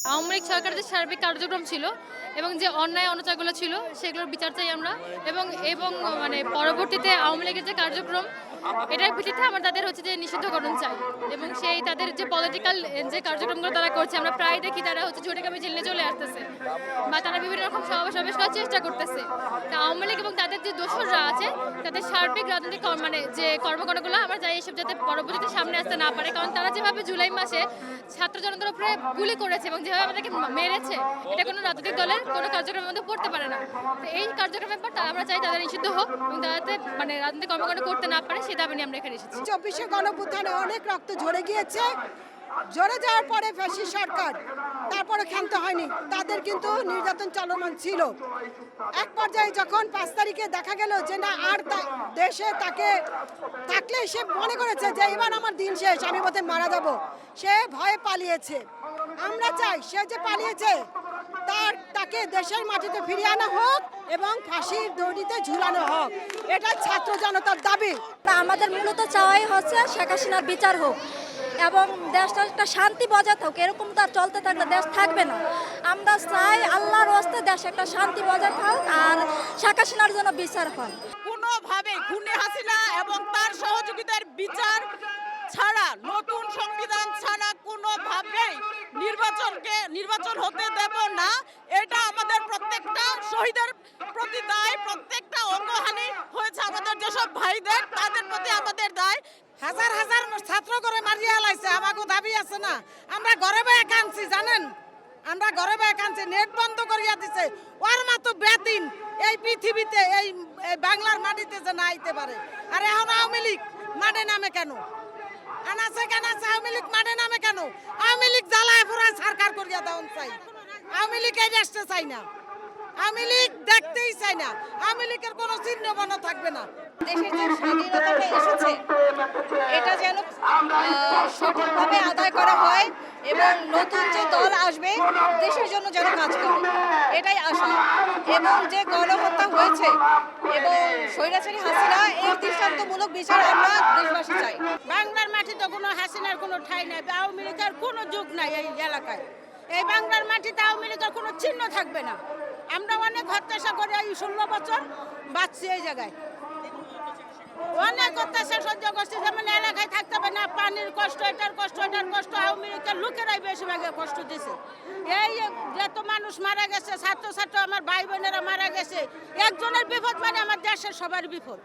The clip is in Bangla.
আওয়ামী লীগ সরকারের যে সার্বিক কার্যক্রম ছিল এবং যে অন্যায় অনাচারগুলো ছিল সেগুলোর বিচার চাই আমরা এবং এবং মানে পরবর্তীতে আওয়ামী লীগের যে কার্যক্রম এটার ভিত্তিতে আমরা তাদের হচ্ছে যে নিষিদ্ধকরণ চাই এবং সেই তাদের যে পলিটিক্যাল যে কার্যক্রমগুলো তারা করছে আমরা প্রায় দেখি তারা হচ্ছে জোটেকামি জেলে চলে আসতেছে বা তারা বিভিন্ন রকম সমাবেশ করার চেষ্টা করতেছে। তা আওয়ামী লীগ এবং তাদের যে দোসররা আছে তাদের সার্বিক রাজনৈতিক মানে যে কর্মকাণ্ডগুলো আমরা চাই এসব যাতে পরবর্তীতে সামনে আসতে না পারে, কারণ তারা যেভাবে জুলাই মাসে ছাত্র জনতার উপরে গুলি করেছে এবং যেভাবে আমাদেরকে মেরেছে এটা কোনো রাজনৈতিক দলের কোনো কার্যক্রমের মধ্যে পড়তে পারে না। তো এই কার্যক্রমের পর আমরা চাই তাদের নিষিদ্ধ হোক এবং তাদের মানে রাজনৈতিক কর্মকাণ্ড করতে না পারে সেই দাবি নিয়ে আমরা এখানে এসেছি। 24শে গণঅভ্যুত্থানে অনেক রক্ত ঝরে গিয়েছে, ঝরে যাওয়ার পরে ফ্যাসিস্ট সরকার তারপরে ক্ষান্ত হয়নি, তাদের কিন্তু নির্যাতন চলমান ছিল। এক পর্যায়ে যখন 5 তারিখে দেখা গেল যে না আর দেশে তাকে থাকলে সে মনে করেছে যে এবার আমার দিন শেষ, আমি বোধহয় মারা যাব, সে ভয়ে পালিয়েছে। আমরা চাই সে যে পালিয়েছে তাকে দেশের মাটিতে ফিরিয়ে আনা হোক এবং ফাঁসির দড়িতে ঝুলানো হোক, এটা ছাত্র জনতার দাবি। আমাদের মূলত চাওয়াই হচ্ছে শেখ হাসিনার বিচার হোক এবং দেশটা একটা শান্তি বজায় থাকুক। এরকম তো আর চলতে থাকলে দেশ থাকবে না। আমরা চাই আল্লাহর হস্তে দেশে একটা শান্তি বজায় থাকুক আর শেখ হাসিনার জন্য বিচার হয়। কোনোভাবে খুনি হাসিনা এবং তার সহযোগিতার বিচার ছাড়া, নতুন সংবিধান ছাড়া কোনোভাবেই নির্বাচন হতে দেব না। এটা আমাদের প্রত্যেকটা শহীদের প্রতি দায়, প্রত্যেকটা অঙ্গহানি হয়েছে আমাদের যেসব ভাইদের, তাদের প্রতি আমাদের দায়। হাজার হাজার ছাত্র করে মারিয়া লাইছে, আমাকে দাবি আছে না, আমরা ঘরে বয়ে কাঁদছি জানেন, আমরা ঘরে বয়ে কাঁদছি, নেট বন্ধ করিয়া দিছে। ওর মতো বেদিন এই পৃথিবীতে এই বাংলার মাটিতে যে না আইতে পারে। আর এখন আওয়ামী লীগ মাঠে নামে কেন? আনাছে কেন আওয়ামী লীগ মাঠে নামে কেন? আওয়ামী লীগ জ্বালায় পুরায় সরকার করিয়া দেওয়ান চাই। আওয়ামী লীগ এই দেশটা চাই না, আওয়ামী লীগ দেখতেই চাই না, আওয়ামী লীগের কোনো চিহ্ন বর্ণ থাকবে না। দেশের যে স্বাধীনতাটা এসেছে এটা যেন সঠিকভাবে আদায় করা হয় এবং নতুন যে দল আসবে দেশের জন্য যেন কাজ করে, এটাই আশা। এবং যে গণহত্যা হয়েছে এবং স্বৈরাচারী হাসিনা এর দৃষ্টান্তমূলক বিচার আমরা দেশবাসী চাই। বাংলার মাটিতে কোনো হাসিনার কোনো ঠাঁই নাই, আওয়ামী লীগের কোনো যুগ নাই এই এলাকায়। এই বাংলার মাটিতে আওয়ামী লীগের কোনো চিহ্ন থাকবে না। আমরা অনেক হত্যাশা করে এই 16 বছর বাঁচছি এই জায়গায়, অনেক অত্যাচার সহ্য করছি। যেমন এলাকায় থাকতে হবে না, পানির কষ্ট, এটার কষ্ট, এটার কষ্ট, আওয়ামী লীগের লোকেরাই বেশিরভাগে কষ্ট দিছে। এই যত মানুষ মারা গেছে, ছাত্র আমার ভাই বোনেরা মারা গেছে, একজনের বিপদ মানে আমার দেশের সবার বিপদ।